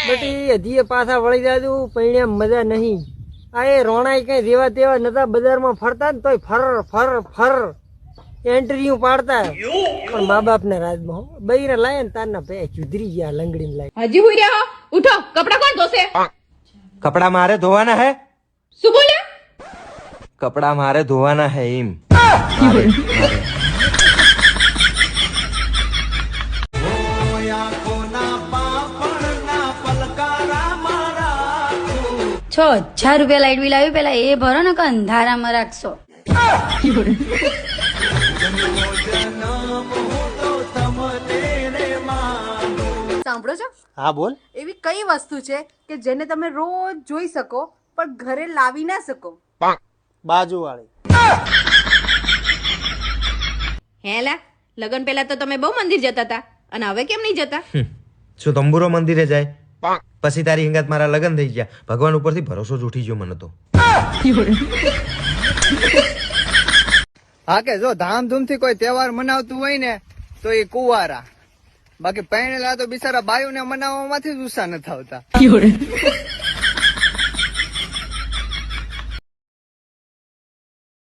બટી હજી પાછા વળી જાજુ પૈણે મજા નહીં. આ એ રોણાઈ કઈ જેવા તેવા નતા બજારમાં ફરતા ને તોય ફર ફર ફર એન્ટ્રીઓ પાડતા. પણ મા બાપ ના રાજમાં બૈરા લાયા ને તારના પે ચુધરી ગયા લંગડી લાય. હજી હુઈ રહ્યા હો? ઉઠો, કપડા કોણ ધોશે? કપડા મારે ધોવાના હે. શું બોલ્યા? કપડા મારે ધોવાના હે એમ. ₹6000 લાઈટ બિલ આવ્યું, પેલા એ ભરો ને કે અંધારામાં રાખશો. સાંભળો છો? હા બોલ. એવી કઈ વસ્તુ છે કે જેને તમે રોજ જોઈ શકો પણ ઘરે લાવી ના શકો? બાજુ વાળી. હેલા, લગન પહેલા તો તમે બહુ મંદિર જતા હતા અને હવે કેમ નહીં જતા? શું તંબુરો મંદિરે જાય? પછી તારી હંગાત મારા લગન થઈ ગયા. ભગવાન ઉપરથી ભરોસો જ ઉઠી ગયો મને તો. હા કે જો ધામધૂમથી કોઈ તહેવાર મનાવતું હોય ને તો એ કુંવારા, બાકી પૈણેલા તો બિચારા બાયુને મનાવવામાંથી જ ઉષા નથી આવતા.